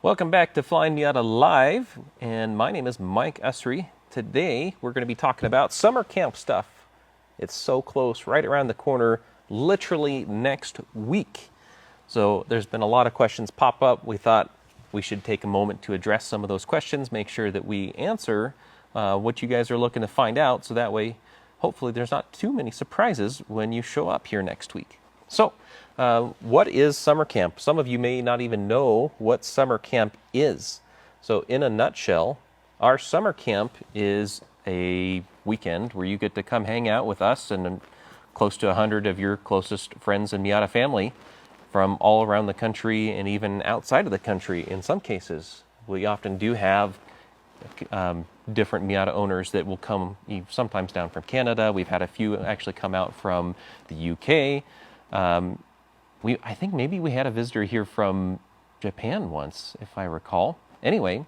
Welcome back to Flyin Miata Live, and my name is Mike Usry. Today we're going to be talking about summer camp stuff. It's so close, right around the corner, literally next week. So there's been a lot of questions pop up. We thought we should take a moment to address some of those questions, make sure that we answer what you guys are looking to find out, so that way hopefully there's not too many surprises when you show up here next week. So, what is summer camp? Some of you may not even know what summer camp is. So in a nutshell, our summer camp is a weekend where you get to come hang out with us and close to 100 of your closest friends and Miata family from all around the country and even outside of the country in some cases. We often do have different Miata owners that will come sometimes down from Canada. We've had a few actually come out from the UK. I think maybe we had a visitor here from Japan once, if I recall. Anyway,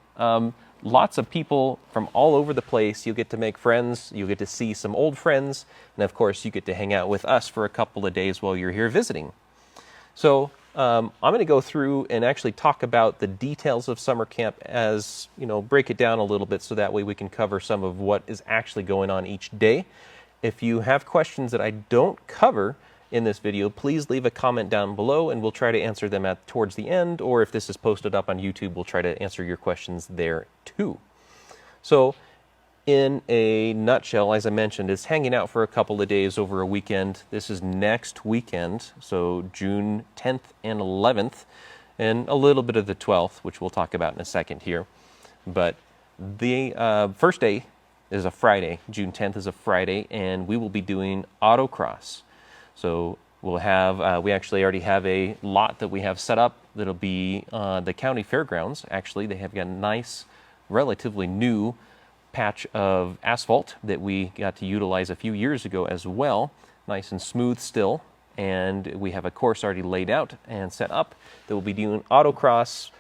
lots of people from all over the place. You'll get to make friends. You'll get to see some old friends. And of course, you get to hang out with us for a couple of days while you're here visiting. So I'm going to go through and actually talk about the details of summer camp as, break it down a little bit so that way we can cover some of what is actually going on each day. If you have questions that I don't cover in this video, please leave a comment down below and we'll try to answer them towards the end, or if this is posted up on YouTube, we'll try to answer your questions there too. So in a nutshell, as I mentioned, it's hanging out for a couple of days over a weekend. This is next weekend, so June 10th and 11th, and a little bit of the 12th, which we'll talk about in a second here. But the first day is a Friday. June 10th is a Friday, and we will be doing autocross. So we'll have, we actually already have a lot that we have set up that'll be the county fairgrounds. Actually, they have got a nice, relatively new patch of asphalt that we got to utilize a few years ago as well. Nice and smooth still. And we have a course already laid out and set up that will be doing autocross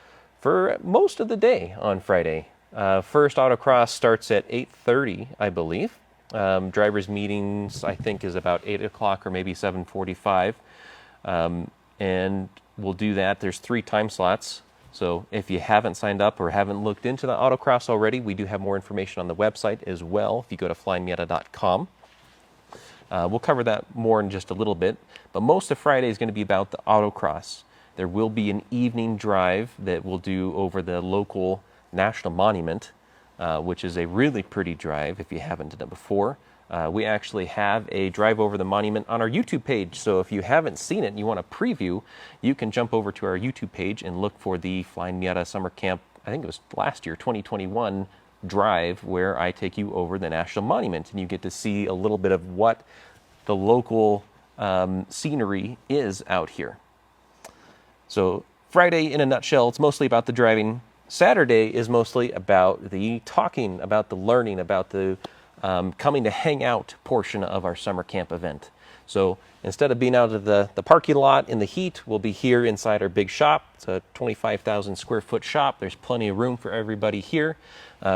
for most of the day on Friday. First autocross starts at 8:30, I believe. Drivers meetings, I think, is about 8 o'clock or maybe 7:45. And we'll do that. There's 3 time slots. So if you haven't signed up or haven't looked into the autocross already, we do have more information on the website as well if you go to flyinmiata.com. We'll cover that more in just a little bit. But most of Friday is going to be about the autocross. There will be an evening drive that we'll do over the local national monument, which is a really pretty drive if you haven't done it before. We actually have a drive over the monument on our YouTube page, so if you haven't seen it and you want a preview, you can jump over to our YouTube page and look for the Flyin Miata Summer Camp, I think it was last year, 2021 drive, where I take you over the National Monument, and you get to see a little bit of what the local scenery is out here. So Friday, in a nutshell, it's mostly about the driving. Saturday is mostly about the talking, about the learning, about the coming to hang out portion of our summer camp event. So instead of being out of the parking lot in the heat, we'll be here inside our big shop. It's a 25,000 square foot shop. There's plenty of room for everybody here.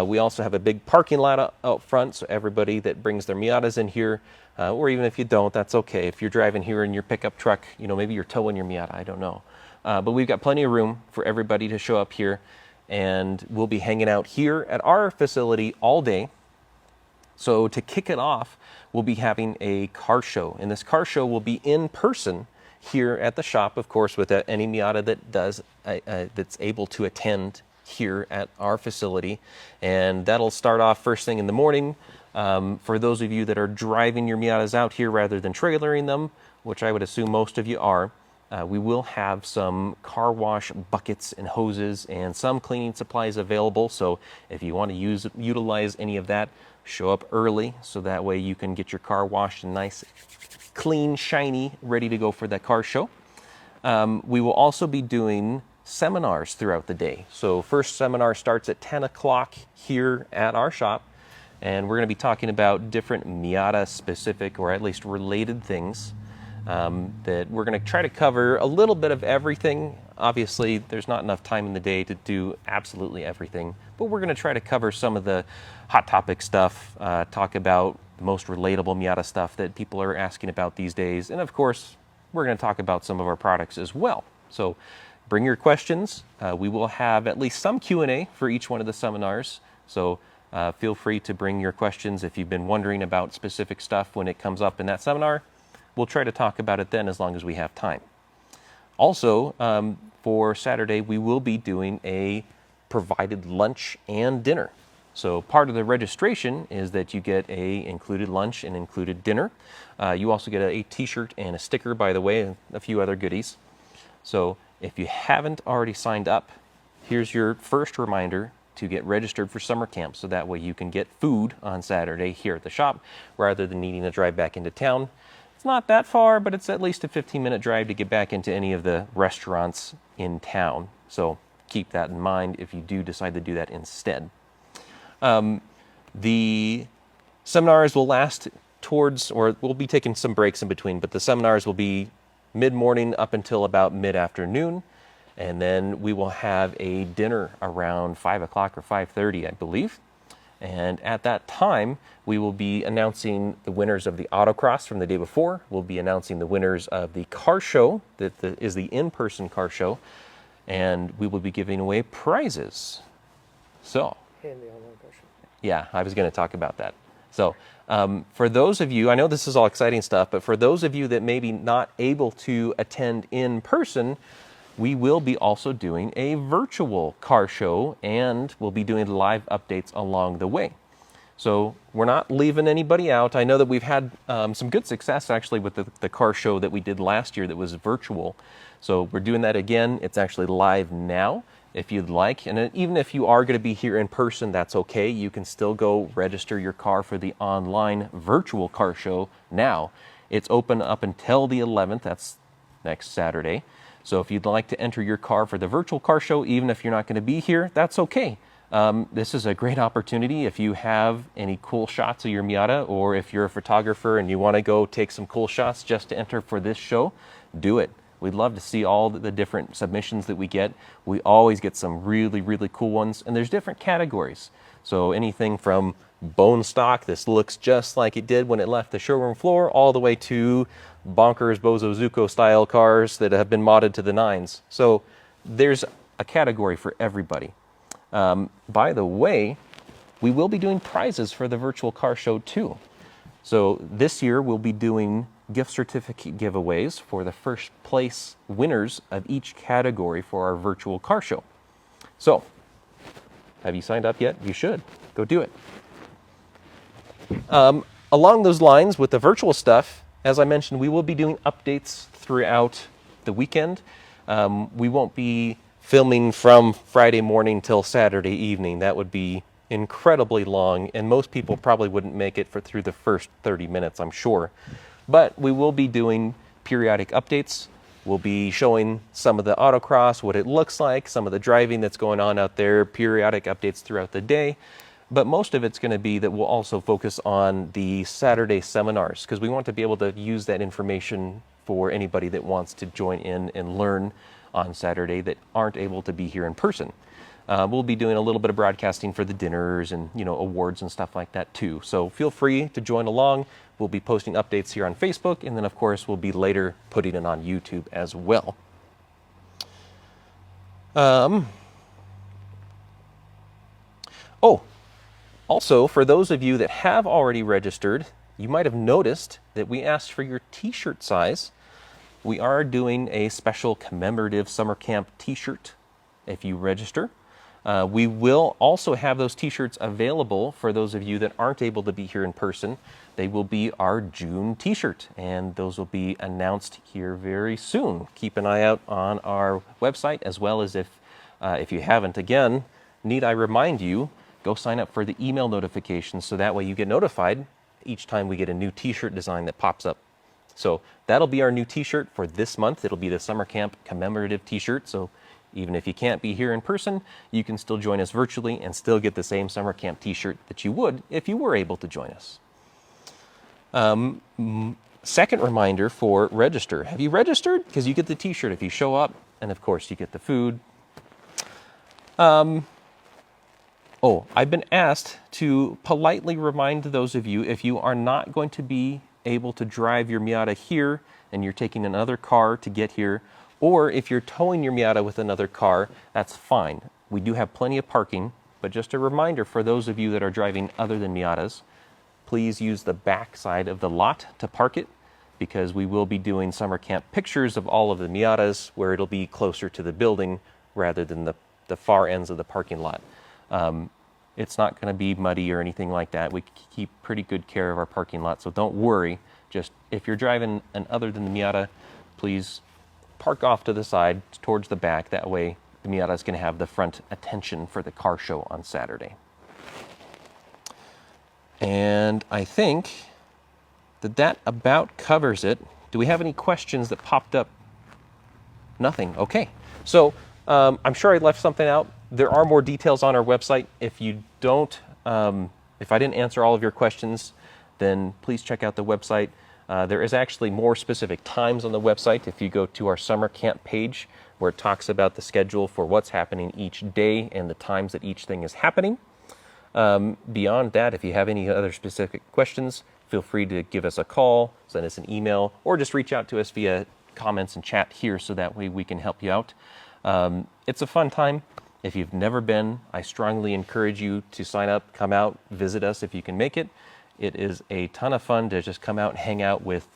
We also have a big parking lot out front, so everybody that brings their Miatas in here, or even if you don't, that's okay. If you're driving here in your pickup truck, maybe you're towing your Miata, I don't know. But we've got plenty of room for everybody to show up here, and we'll be hanging out here at our facility all day. So to kick it off, we'll be having a car show, and this car show will be in person here at the shop, of course, with any Miata that that's able to attend here at our facility. And that'll start off first thing in the morning. For those of you that are driving your Miatas out here rather than trailering them, which I would assume most of you are, we will have some car wash buckets and hoses and some cleaning supplies available. So if you want to utilize any of that, show up early so that way you can get your car washed and nice, clean, shiny, ready to go for that car show. We will also be doing seminars throughout the day. So first seminar starts at 10 o'clock here at our shop, and we're going to be talking about different Miata specific or at least related things. That we're going to try to cover a little bit of everything. Obviously, there's not enough time in the day to do absolutely everything, but we're going to try to cover some of the hot topic stuff, talk about the most relatable Miata stuff that people are asking about these days, and of course, we're going to talk about some of our products as well. So bring your questions. We will have at least some Q&A for each one of the seminars. So feel free to bring your questions if you've been wondering about specific stuff when it comes up in that seminar. We'll try to talk about it then as long as we have time. Also, for Saturday, we will be doing a provided lunch and dinner. So part of the registration is that you get a included lunch and included dinner. You also get a t-shirt and a sticker, by the way, and a few other goodies. So if you haven't already signed up, here's your first reminder to get registered for summer camp, so that way you can get food on Saturday here at the shop rather than needing to drive back into town. It's not that far, but it's at least a 15-minute drive to get back into any of the restaurants in town. So keep that in mind if you do decide to do that instead. The seminars will last towards, or we'll be taking some breaks in between, but the seminars will be mid-morning up until about mid-afternoon. And then we will have a dinner around 5 o'clock or 5:30, I believe. And at that time, we will be announcing the winners of the Autocross from the day before. We'll be announcing the winners of the car show, that is the in-person car show. And we will be giving away prizes. So, And the online car show. Yeah, I was going to talk about that. So, for those of you, I know this is all exciting stuff, but for those of you that may be not able to attend in person, we will be also doing a virtual car show, and we'll be doing live updates along the way. So we're not leaving anybody out. I know that we've had some good success actually with the car show that we did last year that was virtual. So we're doing that again. It's actually live now if you'd like. And even if you are going to be here in person, that's okay. You can still go register your car for the online virtual car show now. It's open up until the 11th. That's next Saturday. So if you'd like to enter your car for the virtual car show, even if you're not going to be here, that's okay. This is a great opportunity if you have any cool shots of your Miata, or if you're a photographer and you want to go take some cool shots just to enter for this show, do it. We'd love to see all the different submissions that we get. We always get some really, really cool ones, and there's different categories. So anything from bone stock, this looks just like it did when it left the showroom floor, all the way to bonkers Bozo Zuko style cars that have been modded to the nines. So there's a category for everybody. By the way, we will be doing prizes for the virtual car show too. So this year we'll be doing gift certificate giveaways for the first place winners of each category for our virtual car show. So, have you signed up yet? You should. Go do it. Along those lines with the virtual stuff, as I mentioned, we will be doing updates throughout the weekend. We won't be filming from Friday morning till Saturday evening. That would be incredibly long, and most people probably wouldn't make it through the first 30 minutes, I'm sure. But we will be doing periodic updates. We'll be showing some of the autocross, what it looks like, some of the driving that's going on out there, periodic updates throughout the day. But most of it's going to be that we'll also focus on the Saturday seminars, because we want to be able to use that information for anybody that wants to join in and learn on Saturday that aren't able to be here in person. We'll be doing a little bit of broadcasting for the dinners and, awards and stuff like that too. So feel free to join along. We'll be posting updates here on Facebook, and then of course we'll be later putting it on YouTube as well. Also, for those of you that have already registered, you might have noticed that we asked for your t-shirt size. We are doing a special commemorative summer camp t-shirt if you register. We will also have those t-shirts available for those of you that aren't able to be here in person. They will be our June t-shirt, and those will be announced here very soon. Keep an eye out on our website, as well as if you haven't, again, need I remind you, go sign up for the email notifications so that way you get notified each time we get a new t-shirt design that pops up. So that'll be our new t-shirt for this month. It'll be the summer camp commemorative t-shirt. So even if you can't be here in person, you can still join us virtually and still get the same summer camp t-shirt that you would if you were able to join us. Second reminder for register. Have you registered? Because you get the t-shirt if you show up, and of course you get the food. I've been asked to politely remind those of you, if you are not going to be able to drive your Miata here and you're taking another car to get here, Or if you're towing your Miata with another car, that's fine. We do have plenty of parking, but just a reminder for those of you that are driving other than Miatas, please use the back side of the lot to park it, because we will be doing summer camp pictures of all of the Miatas where it'll be closer to the building rather than the far ends of the parking lot. It's not going to be muddy or anything like that. We keep pretty good care of our parking lot, so don't worry. Just if you're driving an other than the Miata, please park off to the side towards the back. That way the Miata is going to have the front attention for the car show on Saturday. And I think that about covers it. Do we have any questions that popped up? Nothing. Okay. So I'm sure I left something out. There are more details on our website. If you don't, if I didn't answer all of your questions, then please check out the website. There is actually more specific times on the website if you go to our summer camp page, where it talks about the schedule for what's happening each day and the times that each thing is happening. Beyond that, if you have any other specific questions, feel free to give us a call, send us an email, or just reach out to us via comments and chat here so that way we can help you out. It's a fun time. If you've never been, I strongly encourage you to sign up, come out, visit us if you can make it. It is a ton of fun to just come out and hang out with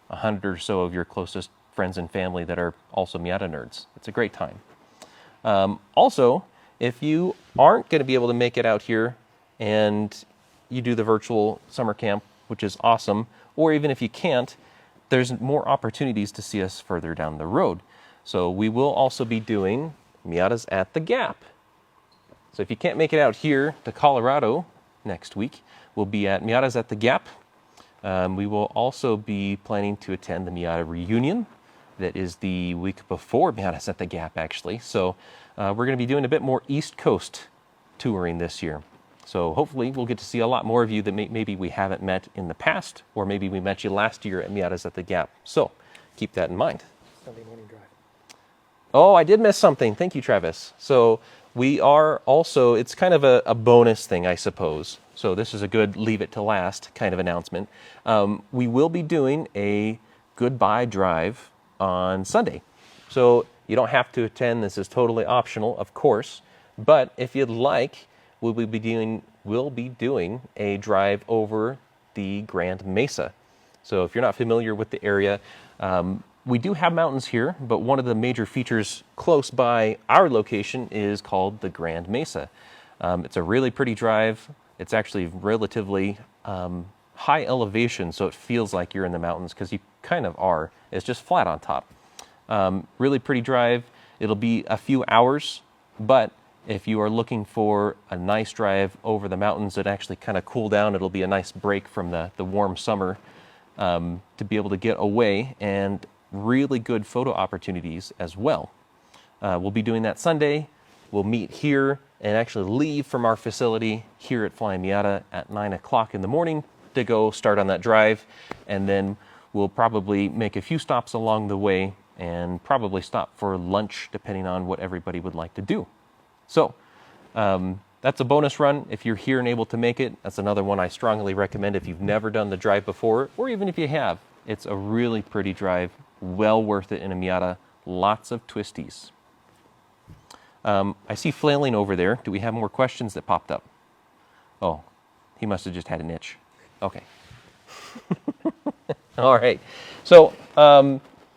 100 or so of your closest friends and family that are also Miata nerds. It's a great time. Also, if you aren't going to be able to make it out here and you do the virtual summer camp, which is awesome, or even if you can't, there's more opportunities to see us further down the road. So we will also be doing Miatas at the Gap. So if you can't make it out here to Colorado next week, we'll be at Miatas at the Gap. We will also be planning to attend the Miata reunion. That is the week before Miatas at the Gap, actually. So we're going to be doing a bit more East Coast touring this year. So hopefully we'll get to see a lot more of you that maybe we haven't met in the past, or maybe we met you last year at Miatas at the Gap. So keep that in mind. Sunday morning drive. Oh, I did miss something. Thank you, Travis. So we are also, it's kind of a bonus thing, I suppose. So this is a good leave it to last kind of announcement. We will be doing a goodbye drive on Sunday. So you don't have to attend. This is totally optional, of course. But if you'd like, we'll be doing a drive over the Grand Mesa. So if you're not familiar with the area, we do have mountains here, but one of the major features close by our location is called the Grand Mesa. It's a really pretty drive. It's actually relatively high elevation, so it feels like you're in the mountains, because you kind of are. It's just flat on top. Really pretty drive. It'll be a few hours, but if you are looking for a nice drive over the mountains that actually kind of cool down, it'll be a nice break from the warm summer, to be able to get away, and really good photo opportunities as well. We'll be doing that Sunday. We'll meet here and actually leave from our facility here at Flyin Miata at 9 o'clock in the morning to go start on that drive. And then we'll probably make a few stops along the way and probably stop for lunch, depending on what everybody would like to do. So that's a bonus run. If you're here and able to make it, that's another one I strongly recommend if you've never done the drive before, or even if you have. It's a really pretty drive, well worth it in a Miata, lots of twisties. I see flailing over there. Do we have more questions that popped up? Oh, he must have just had an itch. Okay. All right. So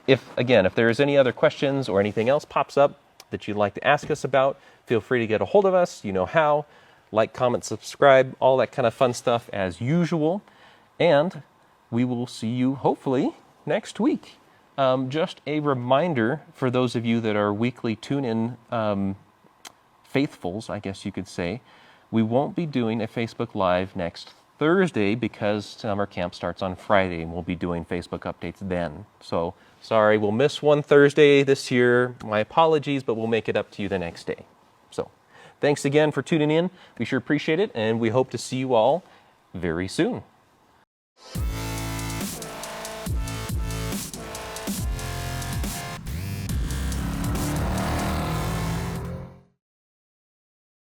if there's any other questions or anything else pops up that you'd like to ask us about, feel free to get a hold of us. You know how. Like, comment, subscribe, all that kind of fun stuff as usual. And we will see you hopefully next week. Just a reminder for those of you that are weekly tune-in faithfuls, I guess you could say, we won't be doing a Facebook Live next Thursday because summer camp starts on Friday, and we'll be doing Facebook updates then. So, sorry, we'll miss one Thursday this year. My apologies, but we'll make it up to you the next day. So, thanks again for tuning in. We sure appreciate it, and we hope to see you all very soon.